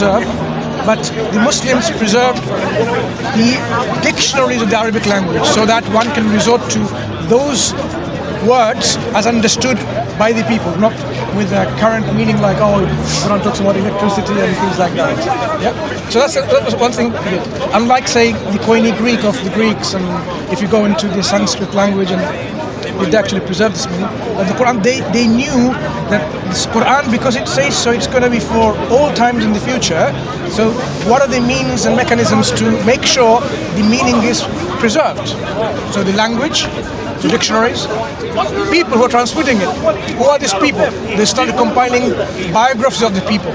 preserved, but the Muslims preserved the dictionaries of the Arabic language so that one can resort to those words as understood by the people, not with a current meaning like, oh, Quran talks about electricity and things like that. Yeah. So that was one thing. Unlike, say, the Koine Greek of the Greeks, and if you go into the Sanskrit language and they actually preserve this meaning. But the Quran, they knew that this Quran, because it says so, it's going to be for all times in the future. So what are the means and mechanisms to make sure the meaning is preserved? So the language, the dictionaries, people who are transmitting it. Who are these people? They started compiling biographies of the people.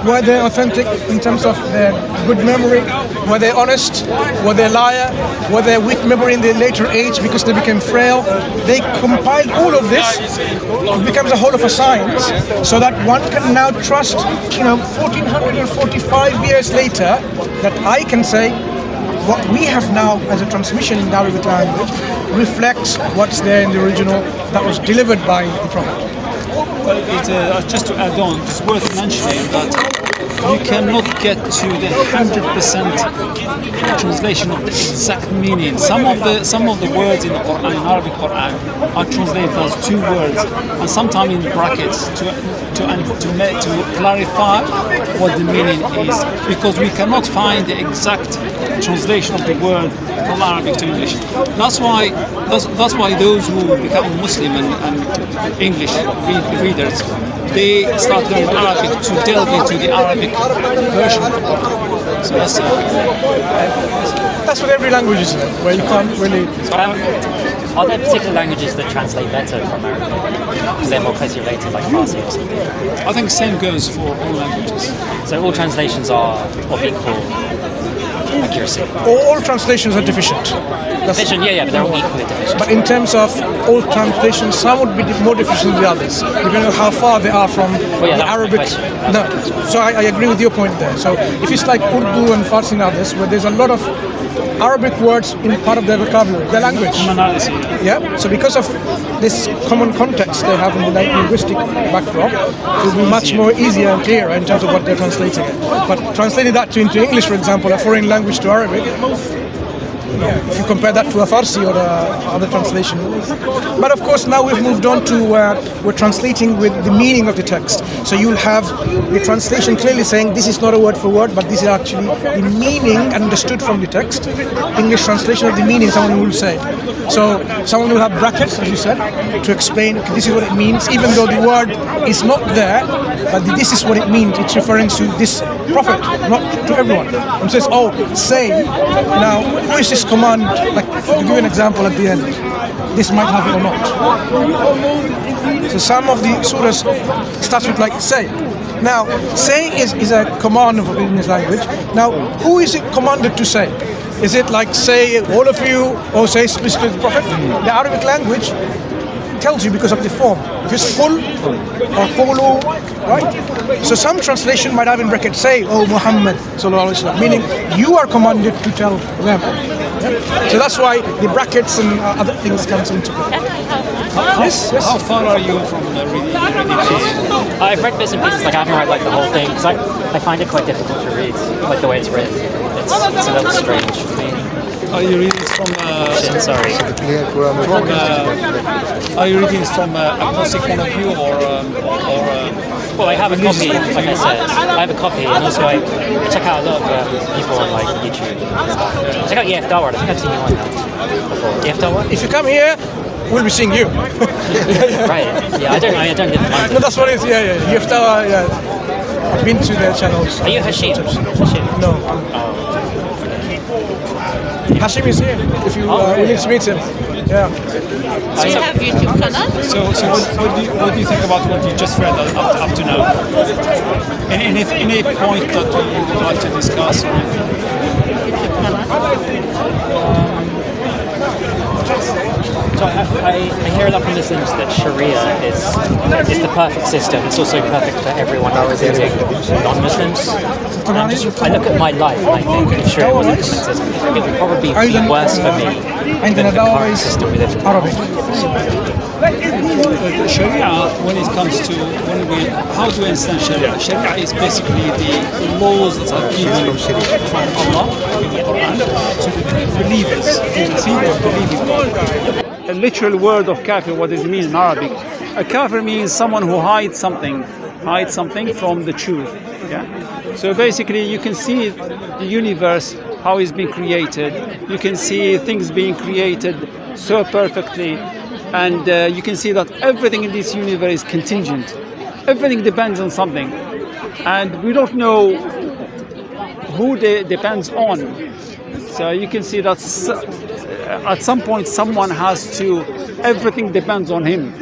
Were they authentic in terms of their good memory? Were they honest? Were they liar? Were they weak memory in their later age because they became frail? They compiled all of this. It becomes a whole of a science, so that one can now trust, 1445 years later, that I can say what we have now as a transmission in the Arabic language reflects what's there in the original that was delivered by the Prophet. Well, just to add on, it's worth mentioning that you cannot get to the 100% translation of the exact meaning. Some of the words in the Quran, in Arabic Quran, are translated as two words, and sometimes in brackets to clarify what the meaning is, because we cannot find the exact translation of the word from Arabic to English. That's why those who become Muslim and English readers, they start learning Arabic to delve into the Arabic version of the Quran. So that's what every language is, where you can't really. Are there particular languages that translate better from Arabic because they're more closely related, like Farsi or something? I think the same goes for all languages. So all translations are of equal accuracy. All translations are deficient. Deficient, yeah, but they're all equally deficient. But in terms of all translations, some would be more deficient than the others, depending on how far they are from the Arabic. No, so I agree with your point there. So if it's like Urdu and Farsi and others, where there's a lot of Arabic words in part of their vocabulary, their language. Yeah. So because of this common context they have in the linguistic backdrop, it will be much more easier and clearer in terms of what they're translating. But translating that into English, for example, a foreign language to Arabic, if you compare that to a Farsi or other translation. But of course now we've moved on to we're translating with the meaning of the text. So you'll have the translation clearly saying this is not a word for word, but this is actually the meaning understood from the text. English translation of the meaning, someone will say. So someone will have brackets, as you said, to explain, okay, this is what it means, even though the word is not there, but this is what it means. It's referring to this prophet, not to everyone. And says, oh, say. Now, who is this command? Like, to give you an example at the end, this might have it or not. So some of the surahs starts with like, say. Now, say is a command of English language. Now, who is it commanded to say? Is it like, say, all of you, or say specifically the Prophet? The Arabic language tells you because of the form. If it's qul or qulu, right? So some translation might have in brackets, say, oh Muhammad, sallallahu alaihi wasallam, meaning you are commanded to tell them. Yeah? So that's why the brackets and other things comes into play. Yes. How far are you from reading this? I've read bits and pieces, like I haven't read like the whole thing, because I find it quite difficult to read, like the way it's written. It's a little strange for me. Are you reading it from? Sorry. Are you reading it from a agnostic point of view, or? Well, I have a copy, like I said. I have a copy, and also I check out a lot of people on like YouTube. Check out sfdawah. I think I've seen you on that before. sfdawah. If you come here, we'll be seeing you. Right. Yeah, I don't live in London. No, that's what it is. Yeah. sfdawah. Yeah. I've been to their channels. Are you Hashim? No. Oh. Hashim is here. If you willing to meet him, yeah. Do you have YouTube channel? So what do you think about what you just read up to now? Any point that you would like to discuss? Or So I hear a lot from Muslims that Sharia is the perfect system. It's also perfect for everyone, including non-Muslims. And I look at my life and I think if Sharia was implemented, it would probably be worse for me than the current system we live in. Sharia, when it comes to how do we understand Sharia? Sharia is basically the laws that are given from Allah in the Quran to the believers, to the people believing God. A literal word of kafir, what does it mean in Arabic? A kafir means someone who hides something from the truth. Yeah. So basically, you can see the universe, how it's been created. You can see things being created so perfectly, and you can see that everything in this universe is contingent. Everything depends on something, and we don't know who depends on. So you can see that at some point someone has to. Everything depends on him,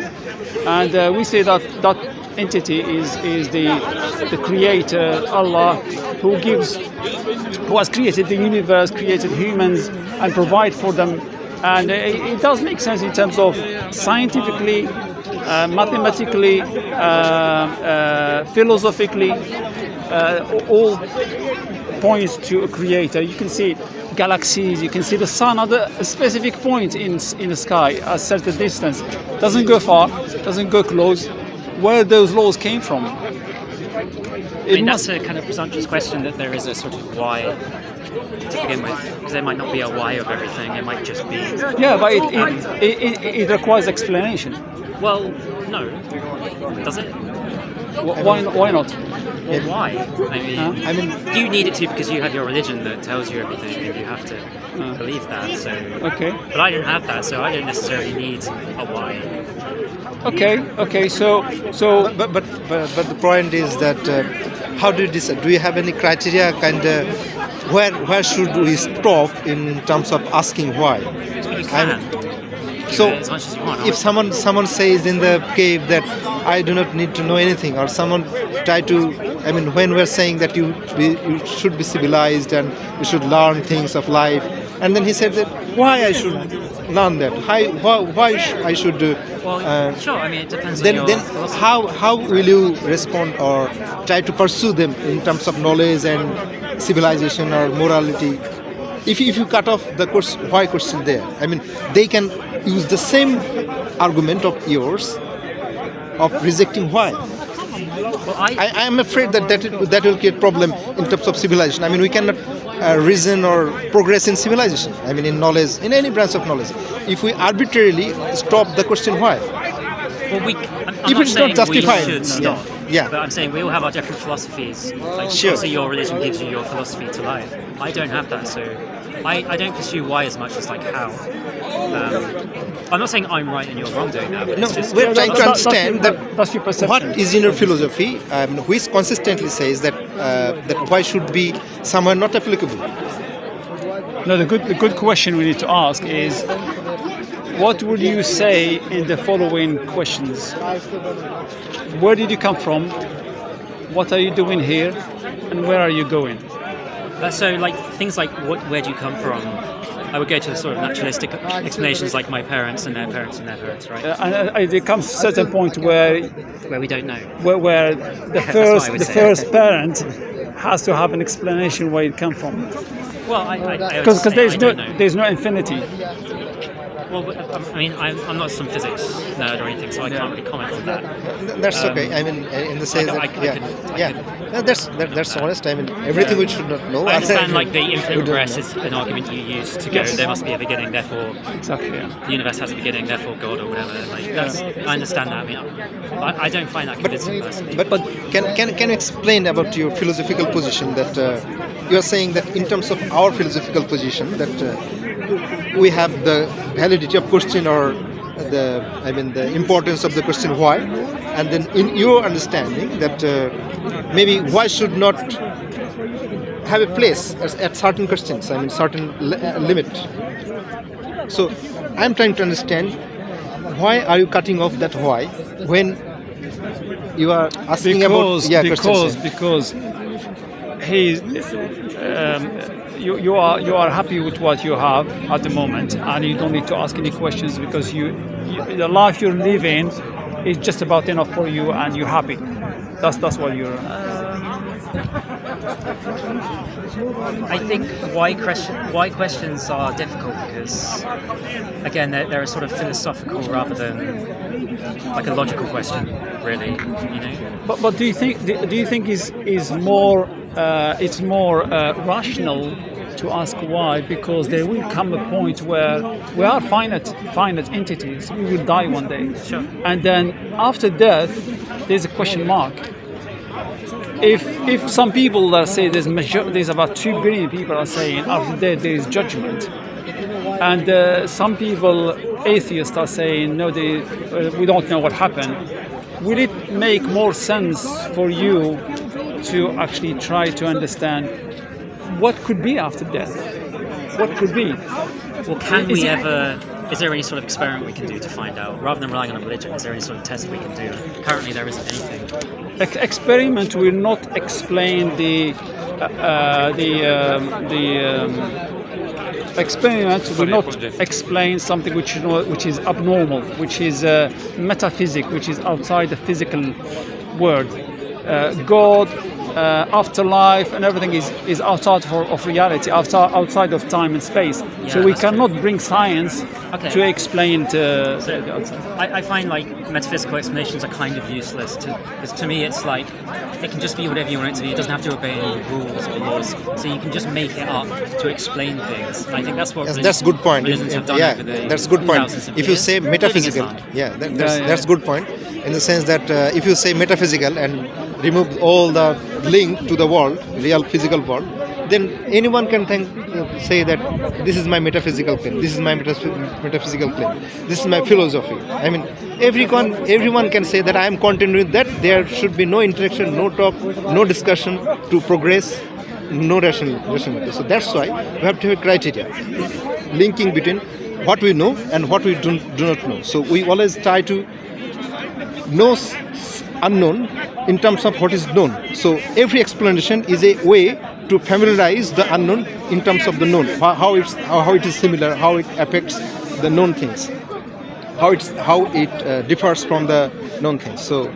and we say that that entity is the creator, Allah, who has created the universe, created humans, and provide for them. And it does make sense in terms of scientifically, mathematically, philosophically, all points to a creator. You can see galaxies, you can see the sun at a specific point in the sky, a certain distance. Doesn't go far, doesn't go close. Where those laws came from? I mean, that's a kind of presumptuous question that there is a sort of why to begin with, because there might not be a why of everything. It might just be. Yeah, but it requires explanation. Well, no, does it? Why not? Well, why? I mean, you need it to because you have your religion that tells you everything, and you have to believe that. So, okay. But I don't have that, so I don't necessarily need a why. Okay. So. But the point is that how do you decide? Do you have any criteria? Where should we stop in terms of asking why? You can. So as much as you want. if someone says in the cave that I do not need to know anything, or someone try to, when we're saying that you should be civilized and you should learn things of life, and then he said that why I should learn that, why I should do. Well, sure. I mean, it depends. Then on your philosophy. how will you respond or try to pursue them in terms of knowledge and civilization or morality? If you cut off the why question there, they can use the same argument of yours of rejecting why. Well, I am afraid that will create problem in terms of civilization. We cannot reason or progress in civilization. In knowledge, in any branch of knowledge, if we arbitrarily stop the question why. Well, I'm If not it's saying not justified, we should stop. Yeah. But I'm saying we all have our different philosophies. Like, Sure. obviously your religion gives you your philosophy to life. I don't have that, so I don't pursue why as much as like how. I'm not saying I'm right and you're wrong doing that. But No, it's just, we're trying to understand that's your perception. what is in your philosophy, which consistently says that why should be somewhere not applicable. No, the good question we need to ask is, what would you say in the following questions? Where did you come from? What are you doing here? And where are you going? so like things like where do you come from? I would go to the sort of naturalistic explanations like my parents and their parents and their parents, right? And there comes a certain point where we don't know. where the That's what I would say. first parent has to have an explanation where it comes from. Well, Because there's there's no infinity. Well, I'm not some physics nerd or anything, so I can't really comment on that. That's okay. In the sense that's honest. Everything we should not know. I understand, like the infinite progress is an argument you use to go. There must be a beginning, therefore Exactly. Yeah. the universe has a beginning, therefore God or whatever. I understand that. I don't find that convincing personally. But can you explain about your philosophical position that you are saying that in terms of our philosophical position that we have the validity of question or the importance of the question why, and then in your understanding that maybe why should not have a place at certain questions, certain limit. So I'm trying to understand why are you cutting off that why when you are asking because he you are happy with what you have at the moment, and you don't need to ask any questions because the life you're living is just about enough for you, and you're happy. That's what you're. I think why questions are difficult because, again, they're sort of philosophical rather than like a logical question, really. You know. But do you think is more it's more rational to ask why? Because there will come a point where we are finite entities. We will die one day. Sure. And then after death, there's a question mark. If some people are saying there's about 2 billion people are saying after death there is judgment, and some people, atheists, are saying no, we don't know what happened. Will it make more sense for you to actually try to understand what could be after death? What could be? Well, is there any sort of experiment we can do to find out? Rather than relying on a religion, is there any sort of test we can do? Currently, there isn't anything. Experiment will not explain experiment will not explain something which is abnormal, which is metaphysics, which is outside the physical world. God, afterlife, and everything is outside of reality, outside of time and space. Yeah, so we cannot true. bring science to explain the outside. I find like metaphysical explanations are kind of useless because to me it's like it can just be whatever you want it to be. It doesn't have to obey any rules or laws. So you can just make it up to explain things. I think that's what that's good point. religions have done over the that's good point. thousands of If you years, say metaphysical, including that's good point. In the sense that if you say metaphysical and remove all the link to the world, real physical world, then anyone can say that this is my metaphysical claim, this is my metaphysical claim, this is my philosophy. I mean, everyone can say that I am content with that. There should be no interaction, no talk, no discussion to progress, no rationality. So that's why we have to have criteria linking between what we know and what we do not know. So we always try to know unknown in terms of what is known. So every explanation is a way to familiarize the unknown in terms of the known, how it is similar, how it affects the known things, how it differs from the known things. So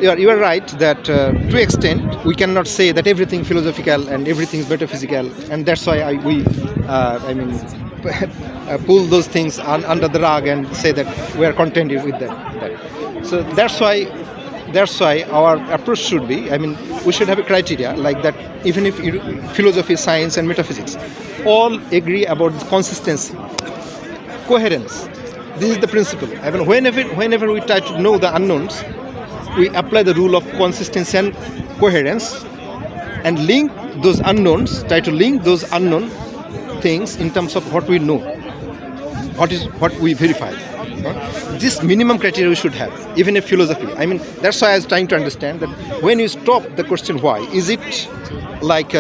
you are right that to extent we cannot say that everything philosophical and everything is metaphysical, and that's why we pull those things under the rug and say that we are contented with that. So that's why our approach should be, we should have a criteria like that. Even if philosophy, science and metaphysics all agree about consistency, coherence, this is the principle. Whenever we try to know the unknowns, we apply the rule of consistency and coherence and try to link those unknown things in terms of what we know, what we verify. This minimum criteria we should have, even in philosophy. That's why I was trying to understand that when you stop the question why, is it like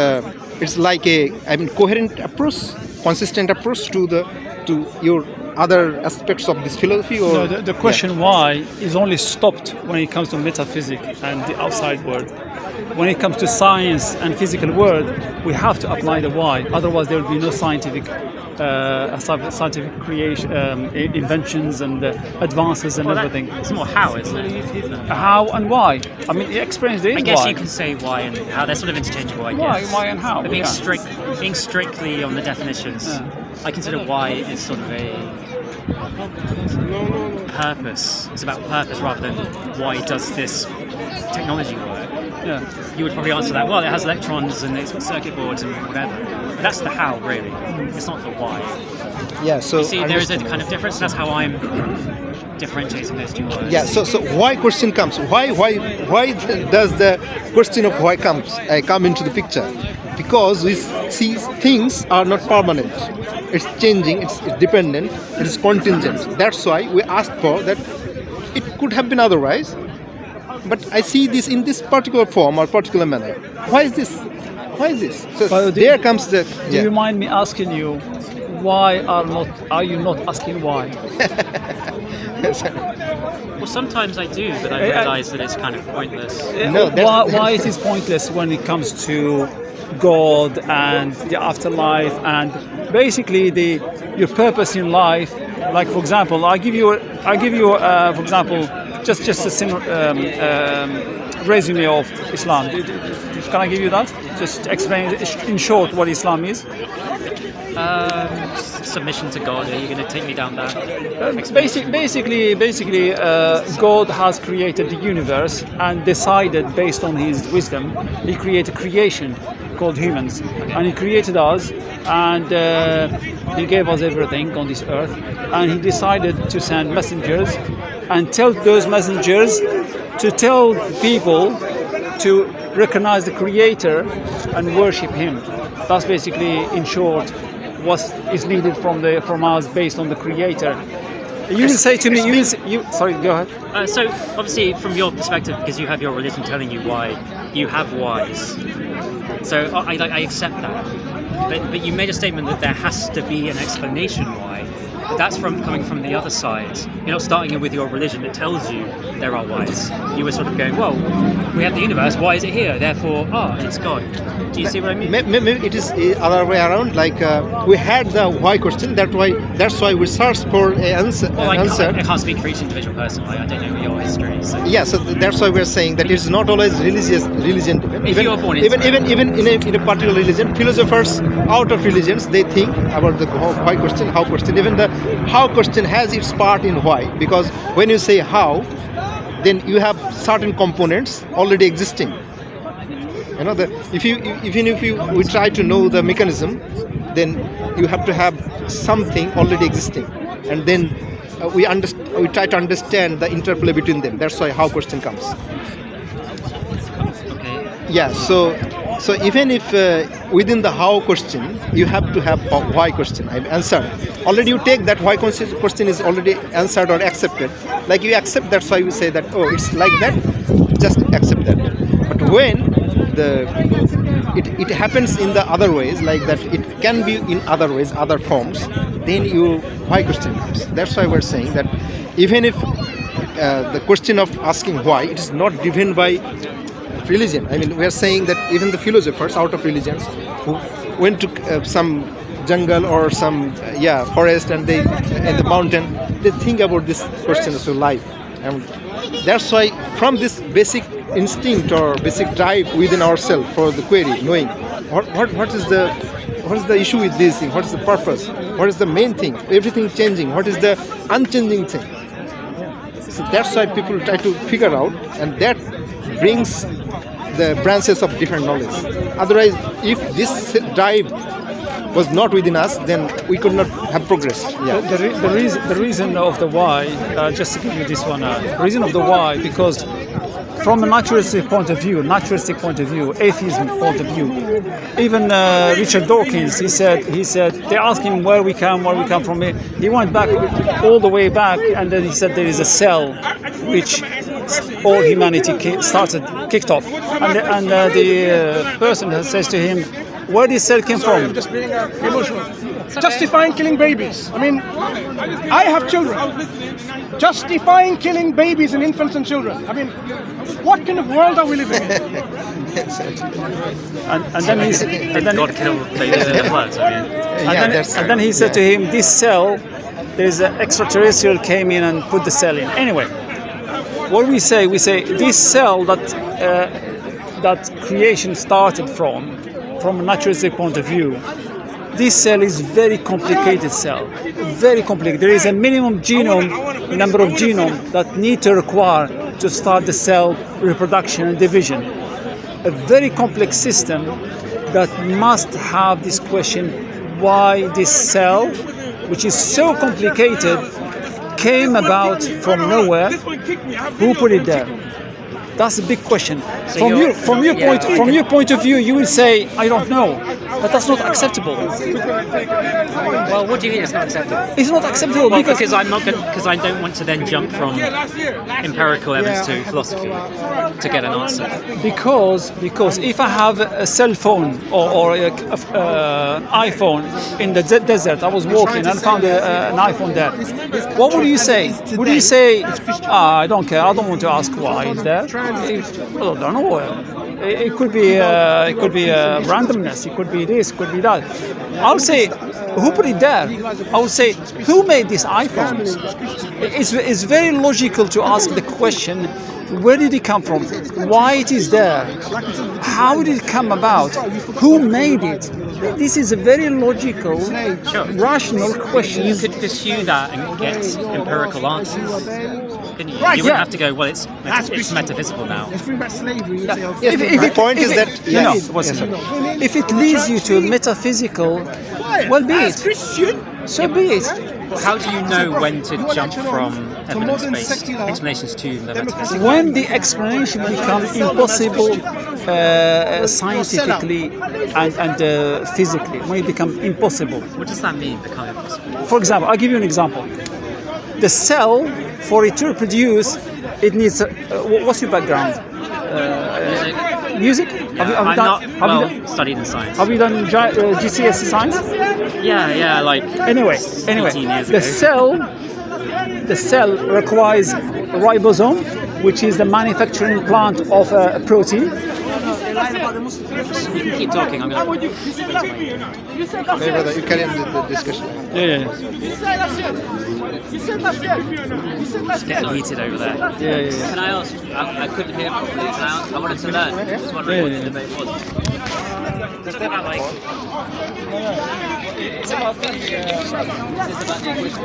coherent approach, consistent approach to your other aspects of this philosophy? Or no, the question why is only stopped when it comes to metaphysics and the outside world. When it comes to science and physical world, we have to apply the why. Otherwise, there will be no scientific creation, inventions and advances and everything. It's more how, isn't it? How and why? The experience is I guess why. you can say why and how. They're sort of interchangeable, I guess. Why and how? But being strictly on the definitions, I consider why is sort of a purpose. It's about purpose rather than why does this technology work. Yeah. You would probably answer that, well, it has electrons and it's got circuit boards and whatever. But that's the how, really. It's not the why. Yeah, so you see, there is a kind of difference. That's how I'm differentiating those two words. Yeah, so why question comes? Why does the question of why come into the picture? Because we see things are not permanent. It's changing, it's dependent, it is contingent. That's why we ask for that. It could have been otherwise, but I see this in this particular form or particular manner. Why is this? So there comes the. Do you mind me asking you, why are you not asking why? Well, sometimes I do, but I realise that it's kind of pointless. Why it is pointless when it comes to God and the afterlife and basically your purpose in life? Like, for example, I give you for example, just a resume of Islam. Can I give you that? Just explain in short what Islam is. Submission to God. Are you going to take me down that? Basically, God has created the universe and decided, based on His wisdom, He created creation called humans, and He created us, and He gave us everything on this earth, and He decided to send messengers and tell those messengers to tell people to recognize the Creator and worship Him. That's basically, in short, what is needed from us based on the Creator. You will say to me, sorry, go ahead. So obviously, from your perspective, because you have your religion telling you why, you have whys. So I accept that. But you made a statement that there has to be an explanation why. That's coming from the other side. You're not starting with your religion that tells you there are whys. You were sort of going, well, we have the universe, why is it here? Therefore, it's God. Do you see what I mean? Maybe it is other way around. Like we had the why question. That's why we searched for an answer. Well, I can't speak for each individual person. I don't know your history. So. Yeah, so that's why we're saying that it's not always religion. If you are born into even in a particular religion, philosophers out of religions, they think about the why question, how question. Even the how question has its part in why, because when you say how, then you have certain components already existing. You know, if we try to know the mechanism, then you have to have something already existing, and then we try to understand the interplay between them. That's why how question comes. Okay. Yeah. So even if within the how question you have to have a why question answered, already you take that why question is already answered or accepted. Like you accept, that's why we say that it's like that, just accept that. But when it happens in the other ways, like that it can be in other ways, other forms, then you why question comes. That's why we're saying that even if the question of asking why, it is not driven by religion. I mean, we are saying that even the philosophers out of religions who went to some jungle or some forest and they in the mountain, they think about this question of life, and that's why from this basic instinct or basic drive within ourselves for the query, knowing what is the issue with this thing, what is the purpose, what is the main thing, everything changing, what is the unchanging thing. So that's why people try to figure out, and that brings the branches of different knowledge. Otherwise, if this drive was not within us, then we could not have progressed. Yeah. The reason of the why, just to give you this one, reason of the why, because from a naturalistic point of view, atheism point of view, even Richard Dawkins, he said they asked him where we come from. He went back all the way back, and then he said there is a cell which all humanity kicked off, and the person says to him, where this cell came Sorry, from? I'm just being emotional. Justifying killing babies. I mean, I have children. Justifying killing babies and infants and children. I mean, what kind of world are we living in? And then God killed babies in the floods. and then he said to him, this cell, there is an extraterrestrial came in and put the cell in. Anyway, what we say this cell that creation started from a naturalistic point of view, this cell is very complicated cell, very complicated. There is a minimum number of genome that need to require to start the cell reproduction and division. A very complex system that must have this question, why this cell, which is so complicated, came about from nowhere, who put it there? That's a big question. So From your point of view, you will say, I don't know, but that's not acceptable. Well, what do you think is not acceptable? It's not acceptable because I don't want to then jump from empirical evidence to philosophy to get an answer. Because if I have a cell phone or an iPhone in the desert, I was walking and found an iPhone there. What would you say? Would you say, I don't care, I don't want to ask why it's there? Well, I don't know. It could be randomness. It could be this. It could be that. I would say, who put it there? I would say, who made these iPhones? It's very logical to ask the question, where did it come from? Why it is there? How did it come about? Who made it? This is a very logical, rational question. You could pursue that and get empirical answers. Couldn't you? You wouldn't have to go, well, it's metaphysical now. The point is that If it leads you to metaphysical, well, be it. So be it. How do you know when to jump from evidence-based explanations to the metaphysical? When the explanation becomes impossible scientifically and physically, when it becomes impossible. What does that mean, become impossible? For example, I'll give you an example. The cell, for it to reproduce, it needs. What's your background? Music? Yeah, I'm not studied in science. Have you done GCSE science? Yeah, like Anyway, 18 years ago. the cell requires ribosome, which is the manufacturing plant of a protein. You can keep talking. I'm going to. Hey, brother, you carry on the discussion. It's getting heated over there. Yeah. Can I ask? I couldn't hear properly. I wanted to learn. I was wondering what the debate was. It's about like. It's about the equation.